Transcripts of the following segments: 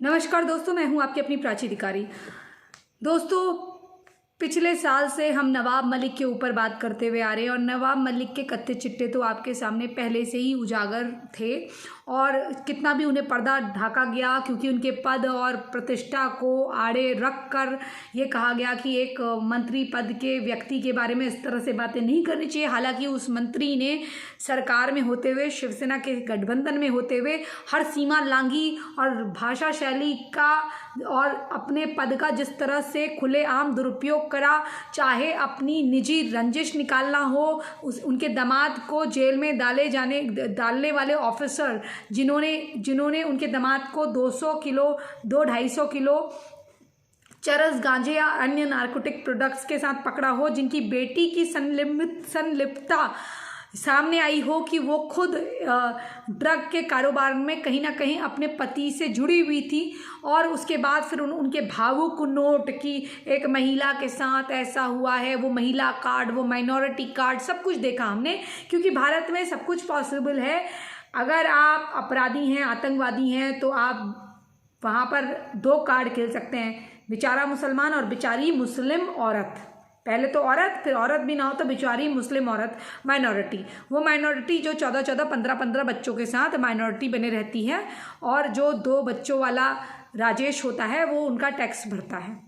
नमस्कार दोस्तों, मैं हूं आपकी अपनी प्राची अधिकारी। दोस्तों, पिछले साल से हम नवाब मलिक के ऊपर बात करते हुए आ रहे हैं और नवाब मलिक के कत्थे चिट्टे तो आपके सामने पहले से ही उजागर थे और कितना भी उन्हें पर्दा ढाका गया क्योंकि उनके पद और प्रतिष्ठा को आड़े रख कर ये कहा गया कि एक मंत्री पद के व्यक्ति के बारे में इस तरह से बातें नहीं करनी चाहिए। हालांकि उस मंत्री ने सरकार में होते हुए, शिवसेना के गठबंधन में होते हुए हर सीमा लांघी और भाषा शैली का और अपने पद का जिस तरह से खुलेआम दुरुपयोग करा, चाहे अपनी निजी रंजिश निकालना हो, उनके दामाद को जेल में डालने वाले ऑफिसर जिन्होंने उनके दामाद को 250 किलो चरस, गांजे या अन्य नार्कोटिक प्रोडक्ट्स के साथ पकड़ा हो, जिनकी बेटी की संलिप्तता सामने आई हो कि वो खुद ड्रग के कारोबार में कहीं ना कहीं अपने पति से जुड़ी हुई थी और उसके बाद फिर उनके भावुक नोट की एक महिला के साथ ऐसा हुआ है, वो महिला कार्ड, वो माइनॉरिटी कार्ड, सब कुछ देखा हमने। क्योंकि भारत में सब कुछ पॉसिबल है। अगर आप अपराधी हैं, आतंकवादी हैं, तो आप वहाँ पर 2 कार्ड खेल सकते हैं, बेचारा मुसलमान और बेचारी मुस्लिम औरत। पहले तो औरत, फिर औरत भी ना हो तो बेचारी मुस्लिम औरत, माइनॉरिटी। वो माइनॉरिटी जो 14-14, 15-15 बच्चों के साथ माइनॉरिटी बने रहती है और जो 2 बच्चों वाला राजेश होता है वो उनका टैक्स भरता है।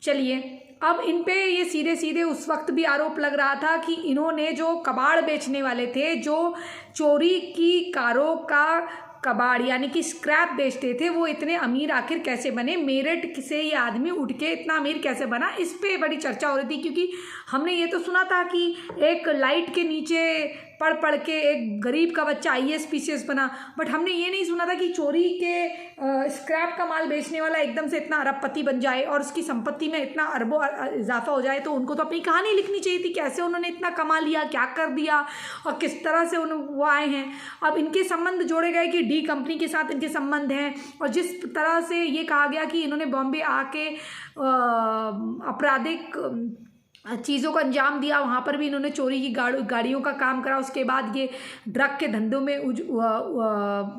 चलिए, अब इन पे ये सीधे सीधे उस वक्त भी आरोप लग रहा था कि इन्होंने जो कबाड़ बेचने वाले थे, जो चोरी की कारों का कबाड़ यानी कि स्क्रैप बेचते थे, वो इतने अमीर आखिर कैसे बने? मेरठ से ये आदमी उठ के इतना अमीर कैसे बना? इस पे बड़ी चर्चा हो रही थी। क्योंकि हमने ये तो सुना था कि एक लाइट के नीचे पढ़ के एक गरीब का बच्चा IAS PCS बना, बट हमने ये नहीं सुना था कि चोरी के स्क्रैप का माल बेचने वाला एकदम से इतना अरबपति बन जाए और उसकी संपत्ति में इतना अरबों इजाफा हो जाए। तो उनको तो अपनी कहानी लिखनी चाहिए थी, कैसे उन्होंने इतना कमा लिया, क्या कर दिया और किस तरह से वो आए हैं। अब इनके संबंध जोड़े गए कि डी कंपनी के साथ इनके संबंध हैं और जिस तरह से ये कहा गया कि इन्होंने बॉम्बे आके आपराधिक चीज़ों को अंजाम दिया, वहाँ पर भी इन्होंने चोरी की गाड़ियों का काम करा। उसके बाद ये ड्रग के धंधों में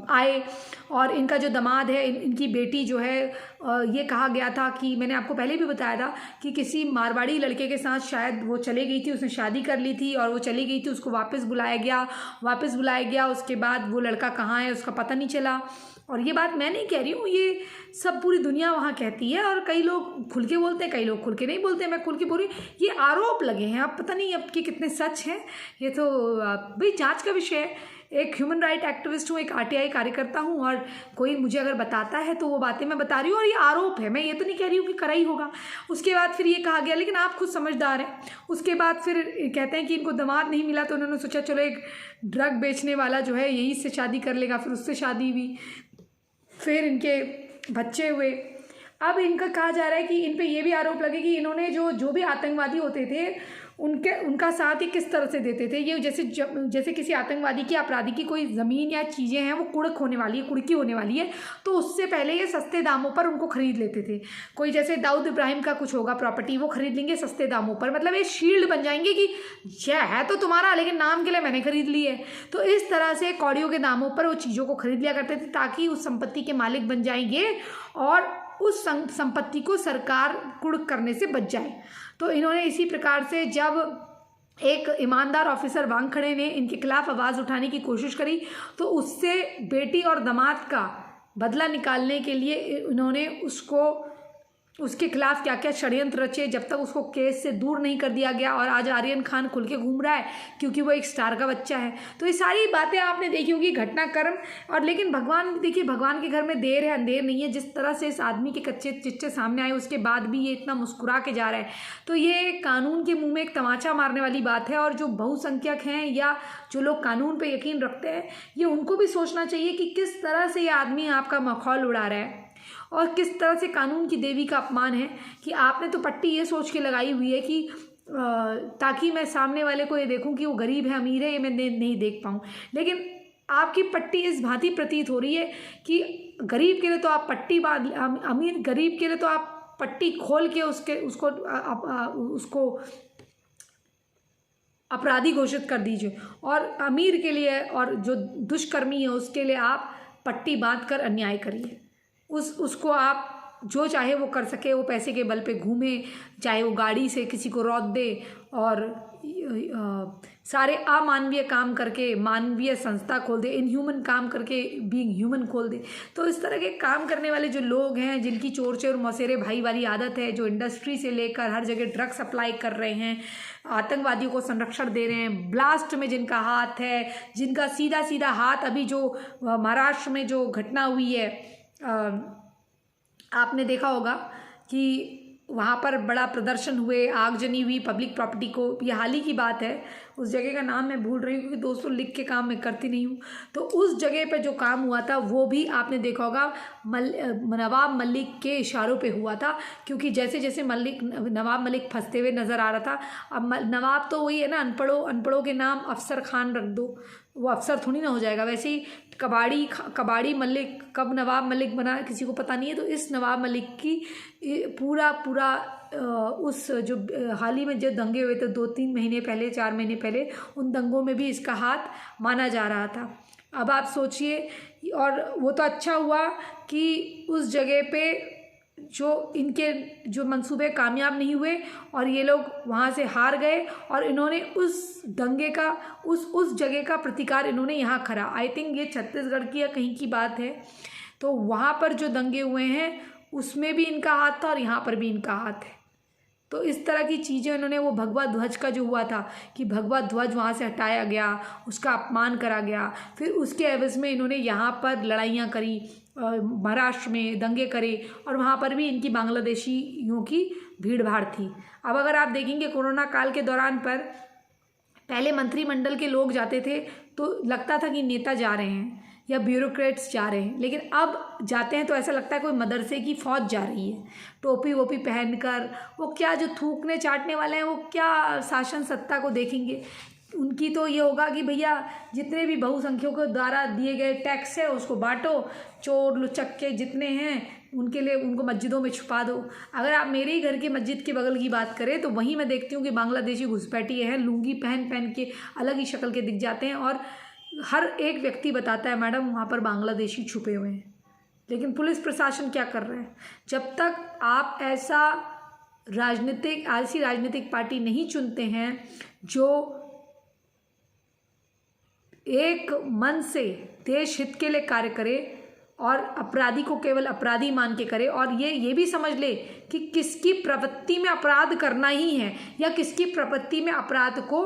आए और इनका जो दामाद है, इनकी बेटी जो है, ये कहा गया था कि मैंने आपको पहले भी बताया था कि किसी मारवाड़ी लड़के के साथ शायद वो चले गई थी, उसने शादी कर ली थी और वो चली गई थी, उसको वापस बुलाया गया। उसके बाद वो लड़का कहाँ है उसका पता नहीं चला। और ये बात मैं नहीं कह रही हूँ, ये सब पूरी दुनिया वहाँ कहती है और कई लोग खुल के बोलते हैं, कई लोग खुल के नहीं बोलते। मैं खुल के बोल रही, ये आरोप लगे हैं, अब पता नहीं अब कि कितने सच हैं। ये तो भाई जांच का विषय है। एक ह्यूमन राइट एक्टिविस्ट हूँ, एक RTI कार्यकर्ता हूँ और कोई मुझे अगर बताता है तो वो बातें मैं बता रही हूँ और ये आरोप है, मैं ये तो नहीं कह रही हूँ कि करा ही होगा। उसके बाद फिर ये कहा गया, लेकिन आप खुद समझदार हैं। उसके बाद फिर कहते हैं कि इनको दामाद नहीं मिला तो उन्होंने सोचा चलो एक ड्रग बेचने वाला जो है यही से शादी कर लेगा, फिर उससे शादी हुई, फिर इनके बच्चे हुए। अब इनका कहा जा रहा है कि इन पे ये भी आरोप लगे कि इन्होंने जो भी आतंकवादी होते थे उनका साथ ही किस तरह से देते थे। ये जैसे किसी आतंकवादी की, अपराधी की कोई ज़मीन या चीज़ें हैं वो कुड़की होने वाली है तो उससे पहले ये सस्ते दामों पर उनको ख़रीद लेते थे। कोई जैसे दाऊद इब्राहिम का कुछ होगा प्रॉपर्टी, वो ख़रीद लेंगे सस्ते दामों पर, मतलब ये शील्ड बन जाएंगे कि यह है तो तुम्हारा लेकिन नाम के लिए मैंने ख़रीद ली है। तो इस तरह से कौड़ियों के दामों पर वो चीज़ों को ख़रीद लिया करते थे ताकि उस संपत्ति के मालिक बन जाएंगे और उस संपत्ति को सरकार कुर्क करने से बच जाए। तो इन्होंने इसी प्रकार से जब एक ईमानदार ऑफिसर वानखड़े ने इनके खिलाफ आवाज़ उठाने की कोशिश करी तो उससे बेटी और दामाद का बदला निकालने के लिए इन्होंने उसके खिलाफ क्या क्या षड्यंत्र रचे, जब तक उसको केस से दूर नहीं कर दिया गया। और आज आर्यन खान खुल के घूम रहा है क्योंकि वो एक स्टार का बच्चा है। तो ये सारी बातें आपने देखी होगी, घटनाक्रम। और लेकिन भगवान, देखिए भगवान के घर में देर है अंधेर नहीं है। जिस तरह से इस आदमी के कच्चे चिट्टे सामने आए उसके बाद भी ये इतना मुस्कुरा के जा रहा है, तो ये कानून के मुँह में एक तमाचा मारने वाली बात है। और जो बहुसंख्यक हैं या जो लोग कानून पर यकीन रखते हैं, ये उनको भी सोचना चाहिए कि किस तरह से ये आदमी आपका मखौल उड़ा रहा है और किस तरह से कानून की देवी का अपमान है कि आपने तो पट्टी ये सोच के लगाई हुई है कि ताकि मैं सामने वाले को ये देखूं कि वो गरीब है अमीर है, ये मैं नहीं देख पाऊँ। लेकिन आपकी पट्टी इस भांति प्रतीत हो रही है कि गरीब के लिए तो आप पट्टी बांध, अमीर गरीब के लिए तो आप पट्टी खोल के उसको अपराधी घोषित कर दीजिए, और अमीर के लिए और जो दुष्कर्मी है उसके लिए आप पट्टी बांध कर अन्याय करिए। उसको आप जो चाहे वो कर सके, वो पैसे के बल पे घूमे, चाहे वो गाड़ी से किसी को रौंद दे और सारे अमानवीय काम करके मानवीय संस्था खोल दे, इनह्यूमन काम करके बीइंग ह्यूमन खोल दे। तो इस तरह के काम करने वाले जो लोग हैं, जिनकी चोर चोर मौसेरे भाई वाली आदत है, जो इंडस्ट्री से लेकर हर जगह ड्रग सप्लाई कर रहे हैं, आतंकवादियों को संरक्षण दे रहे हैं, ब्लास्ट में जिनका हाथ है, जिनका सीधा सीधा हाथ अभी जो महाराष्ट्र में जो घटना हुई है, आपने देखा होगा कि वहाँ पर बड़ा प्रदर्शन हुए, आगजनी हुई पब्लिक प्रॉपर्टी को, ये हाल ही की बात है। उस जगह का नाम मैं भूल रही हूँ क्योंकि दोस्तों लिख के काम मैं करती नहीं हूँ। तो उस जगह पे जो काम हुआ था वो भी आपने देखा होगा नवाब मलिक के इशारों पे हुआ था, क्योंकि जैसे जैसे नवाब मलिक फंसते हुए नज़र आ रहा था। अब नवाब तो वही है ना, अनपढ़ों के नाम अफसर खान रख दो, वो अफसर थोड़ी ना हो जाएगा। वैसे ही कबाड़ी मलिक कब नवाब मलिक बना किसी को पता नहीं है। तो इस नवाब मलिक की पूरा उस जो हाल ही में जो दंगे हुए थे 2-3 महीने पहले, 4 महीने पहले, उन दंगों में भी इसका हाथ माना जा रहा था। अब आप सोचिए, और वो तो अच्छा हुआ कि उस जगह पे इनके जो मंसूबे कामयाब नहीं हुए और ये लोग वहाँ से हार गए, और इन्होंने उस दंगे का उस जगह का प्रतिकार इन्होंने यहाँ करा। आई थिंक ये छत्तीसगढ़ की या कहीं की बात है। तो वहाँ पर जो दंगे हुए हैं उसमें भी इनका हाथ था और यहाँ पर भी इनका हाथ है। तो इस तरह की चीज़ें इन्होंने, वो भगवा ध्वज का जो हुआ था कि भगवा ध्वज वहाँ से हटाया गया, उसका अपमान करा गया, फिर उसके एवज में इन्होंने यहाँ पर लड़ाइयाँ करी, महाराष्ट्र में दंगे करे, और वहाँ पर भी इनकी बांग्लादेशियों की भीड़ भाड़ थी। अब अगर आप देखेंगे कोरोना काल के दौरान पर पहले मंत्रिमंडल के लोग जाते थे तो लगता था कि नेता जा रहे हैं या ब्यूरोक्रेट्स जा रहे हैं, लेकिन अब जाते हैं तो ऐसा लगता है कोई मदरसे की फ़ौज जा रही है, टोपी वोपी पहनकर। वो क्या जो थूकने चाटने वाले हैं वो क्या शासन सत्ता को देखेंगे। उनकी तो ये होगा कि भैया जितने भी बहुसंख्यकों द्वारा दिए गए टैक्स है उसको बांटो, चोर लुचक्के जितने हैं उनके लिए उनको मस्जिदों में छुपा दो। अगर आप मेरे ही घर की मस्जिद के बगल की बात करें तो वहीं मैं देखती हूँ कि बांग्लादेशी घुसपैठिए हैं, लुंगी पहन के अलग ही शक्ल के दिख जाते हैं, और हर एक व्यक्ति बताता है मैडम वहाँ पर बांग्लादेशी छुपे हुए हैं। लेकिन पुलिस प्रशासन क्या कर रहे हैं? जब तक आप ऐसी राजनीतिक पार्टी नहीं चुनते हैं जो एक मन से देश हित के लिए कार्य करे और अपराधी को केवल अपराधी मान के करे, और ये भी समझ ले कि किसकी प्रवृत्ति में अपराध करना ही है या किसकी प्रवृत्ति में अपराध को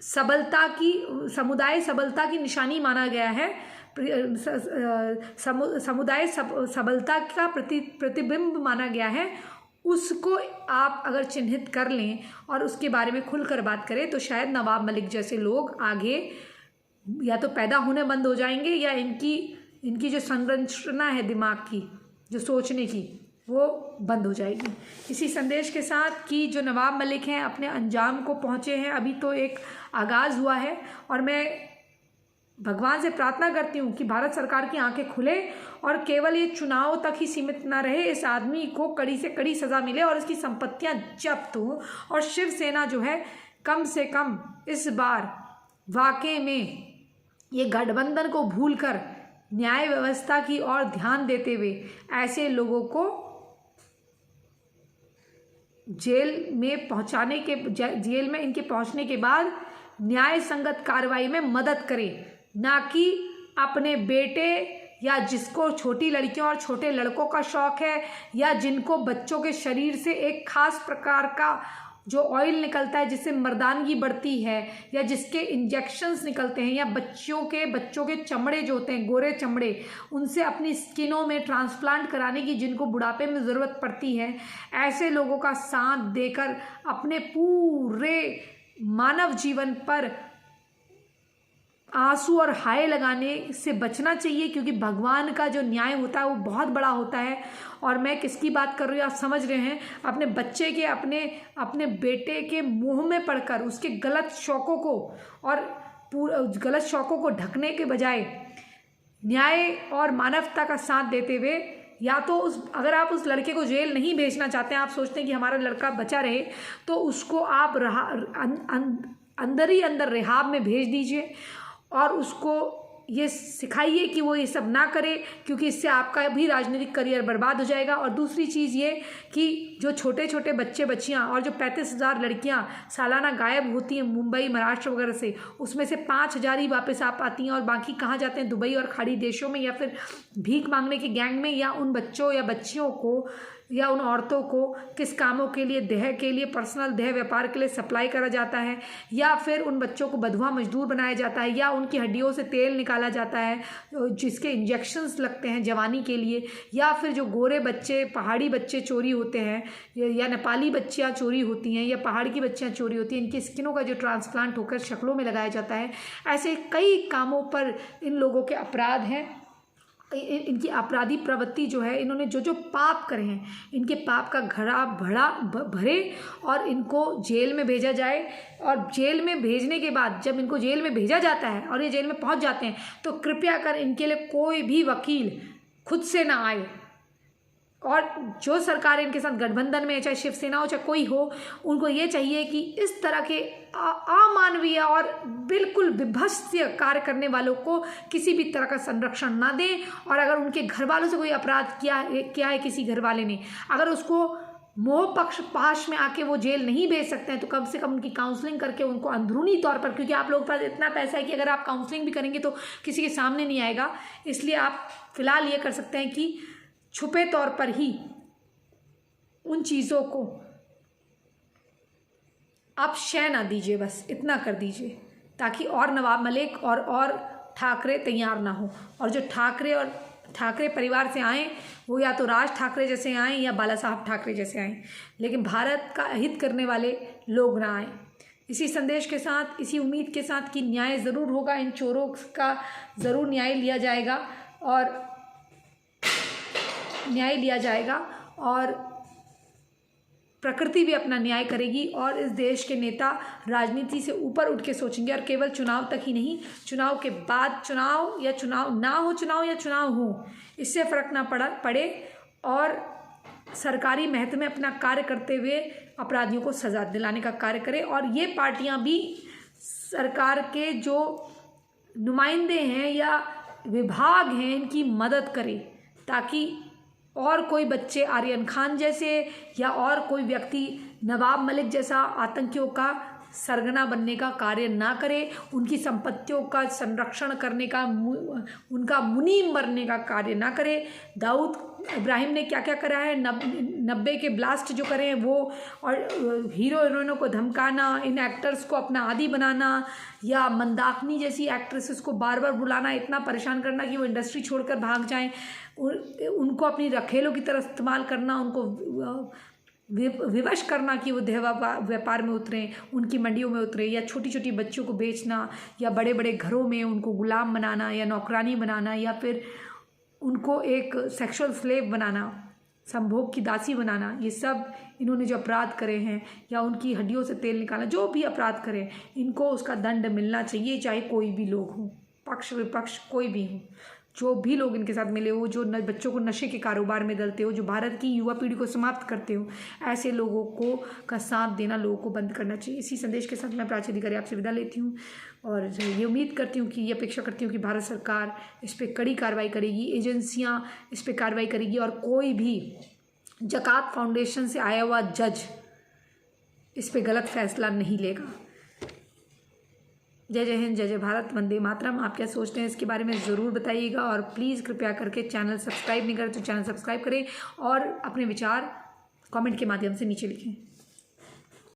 समुदाय सबलता की निशानी माना गया है, समुदाय सबलता का प्रतिबिंब माना गया है, उसको आप अगर चिन्हित कर लें और उसके बारे में खुलकर बात करें तो शायद नवाब मलिक जैसे लोग आगे या तो पैदा होने बंद हो जाएंगे या इनकी जो संरचना है दिमाग की, जो सोचने की, वो बंद हो जाएगी। इसी संदेश के साथ कि जो नवाब मलिक हैं अपने अंजाम को पहुँचे हैं, अभी तो एक आगाज़ हुआ है, और मैं भगवान से प्रार्थना करती हूँ कि भारत सरकार की आंखें खुले और केवल ये चुनाव तक ही सीमित ना रहे, इस आदमी को कड़ी से कड़ी सज़ा मिले और इसकी संपत्तियाँ जब्त हों, और शिवसेना जो है कम से कम इस बार वाकई में ये गठबंधन को भूलकर न्याय व्यवस्था की ओर ध्यान देते हुए ऐसे लोगों को जेल में इनके पहुंचने के बाद न्याय संगत कार्रवाई में मदद करे, ना कि अपने बेटे या जिसको छोटी लड़कियों और छोटे लड़कों का शौक है या जिनको बच्चों के शरीर से एक खास प्रकार का जो ऑयल निकलता है जिससे मर्दानगी बढ़ती है, या जिसके इंजेक्शन्स निकलते हैं, या बच्चों के चमड़े जो होते हैं गोरे चमड़े, उनसे अपनी स्किनों में ट्रांसप्लांट कराने की जिनको बुढ़ापे में ज़रूरत पड़ती है, ऐसे लोगों का साथ देकर अपने पूरे मानव जीवन पर आंसू और हाय लगाने से बचना चाहिए, क्योंकि भगवान का जो न्याय होता है वो बहुत बड़ा होता है। और मैं किसकी बात कर रही हूँ आप समझ रहे हैं, अपने बच्चे के अपने बेटे के मुंह में पड़कर उसके गलत शौकों को ढकने के बजाय न्याय और मानवता का साथ देते हुए, या तो अगर आप उस लड़के को जेल नहीं भेजना चाहते हैं, आप सोचते हैं कि हमारा लड़का बचा रहे, तो उसको आप अंदर ही अंदर रिहाब में भेज दीजिए और उसको ये सिखाइए कि वो ये सब ना करे, क्योंकि इससे आपका भी राजनीतिक करियर बर्बाद हो जाएगा। और दूसरी चीज़ ये कि जो छोटे छोटे बच्चे बच्चियाँ और जो 35,000 लड़कियाँ सालाना गायब होती हैं मुंबई महाराष्ट्र वगैरह से, उसमें से 5,000 ही वापस आ पाती हैं और बाकी कहाँ जाते हैं? दुबई और खाड़ी देशों में, या फिर भीख मांगने के गैंग में, या उन बच्चों या बच्चियों को या उन औरतों को किस कामों के लिए, देह के लिए, पर्सनल देह व्यापार के लिए सप्लाई करा जाता है, या फिर उन बच्चों को बधवा मजदूर बनाया जाता है, या उनकी हड्डियों से तेल निकाला जाता है जिसके इंजेक्शंस लगते हैं जवानी के लिए, या फिर जो गोरे बच्चे, पहाड़ी बच्चे चोरी होते हैं, या नेपाली बच्चियाँ चोरी होती हैं, या पहाड़ की बच्चियाँ चोरी होती हैं, इनकी स्किनों का जो ट्रांसप्लांट होकर शक्लों में लगाया जाता है। ऐसे कई कामों पर इन लोगों के अपराध हैं, इनकी आपराधी प्रवृत्ति जो है, इन्होंने जो जो पाप करे हैं, इनके पाप का घड़ा भरे और इनको जेल में भेजा जाए। और जेल में भेजने के बाद जब इनको जेल में भेजा जाता है और ये जेल में पहुंच जाते हैं, तो कृपया कर इनके लिए कोई भी वकील खुद से ना आए। और जो सरकार इनके साथ गठबंधन में है, चाहे शिवसेना हो चाहे कोई हो, उनको ये चाहिए कि इस तरह के अमानवीय और बिल्कुल विभत्स्य कार्य करने वालों को किसी भी तरह का संरक्षण ना दें। और अगर उनके घर वालों से कोई अपराध किया है किसी घर वाले ने, अगर उसको मोह पक्ष पाश में आके वो जेल नहीं भेज सकते हैं, तो कम से कम उनकी काउंसलिंग करके उनको अंदरूनी तौर पर, क्योंकि आप लोगों के पास इतना पैसा है कि अगर आप काउंसलिंग भी करेंगे तो किसी के सामने नहीं आएगा, इसलिए आप फिलहाल ये कर सकते हैं कि छुपे तौर पर ही उन चीज़ों को आप शय ना दीजिए, बस इतना कर दीजिए, ताकि और नवाब मलिक और ठाकरे तैयार ना हो। और जो ठाकरे परिवार से आएँ, वो या तो राज ठाकरे जैसे आएँ या बाला साहब ठाकरे जैसे आएँ, लेकिन भारत का हित करने वाले लोग ना आएँ। इसी संदेश के साथ, इसी उम्मीद के साथ कि न्याय ज़रूर होगा, इन चोरों का ज़रूर न्याय लिया जाएगा और प्रकृति भी अपना न्याय करेगी। और इस देश के नेता राजनीति से ऊपर उठ के सोचेंगे, और केवल चुनाव तक ही नहीं, चुनाव के बाद चुनाव या चुनाव ना हो, चुनाव हो, इससे फ़र्क ना पड़े और सरकारी महत्व में अपना कार्य करते हुए अपराधियों को सज़ा दिलाने का कार्य करें। और ये पार्टियां भी सरकार के जो नुमाइंदे हैं या विभाग हैं, इनकी मदद करें, ताकि और कोई बच्चे आर्यन खान जैसे या और कोई व्यक्ति नवाब मलिक जैसा आतंकियों का सरगना बनने का कार्य ना करे, उनकी संपत्तियों का संरक्षण करने का, उनका मुनीम बनने का कार्य ना करे। दाऊद इब्राहिम ने क्या क्या करा है, 90 के ब्लास्ट जो करे हैं वो, और हीरो हीरोइनों को धमकाना, इन एक्टर्स को अपना आदी बनाना, या मंदाकिनी जैसी एक्ट्रेसेस को बार बार बुलाना, इतना परेशान करना कि वो इंडस्ट्री छोड़कर भाग जाएं, उनको अपनी रखेलों की तरह इस्तेमाल करना, उनको विवश करना कि वो देह व्यापार में उतरें, उनकी मंडियों में उतरे, या छोटी छोटी बच्चों को बेचना, या बड़े बड़े घरों में उनको गुलाम बनाना या नौकरानी बनाना, या फिर उनको एक सेक्सुअल स्लेव बनाना, संभोग की दासी बनाना। ये सब इन्होंने जो अपराध करे हैं, या उनकी हड्डियों से तेल निकालना, जो भी अपराध करें, इनको उसका दंड मिलना चाहिए, चाहे कोई भी लोग हों, पक्ष विपक्ष कोई भी हो, जो भी लोग इनके साथ मिले हो, जो बच्चों को नशे के कारोबार में डालते हो, जो भारत की युवा पीढ़ी को समाप्त करते हो, ऐसे लोगों को का साथ देना लोगों को बंद करना चाहिए। इसी संदेश के साथ मैं प्राची अधिकारी आपसे विदा लेती हूँ, और ये उम्मीद करती हूँ कि ये अपेक्षा करती हूँ कि भारत सरकार इस पर कड़ी कार्रवाई करेगी, एजेंसियाँ इस पर कार्रवाई करेगी, और कोई भी ज़कात फाउंडेशन से आया हुआ जज इस पर गलत फैसला नहीं लेगा। जय जय हिंद, जय जय भारत, वंदे मातरम। आप क्या सोचते हैं इसके बारे में ज़रूर बताइएगा, और प्लीज़ कृपया करके चैनल सब्सक्राइब नहीं करें तो चैनल सब्सक्राइब करें, और अपने विचार कमेंट के माध्यम से नीचे लिखें।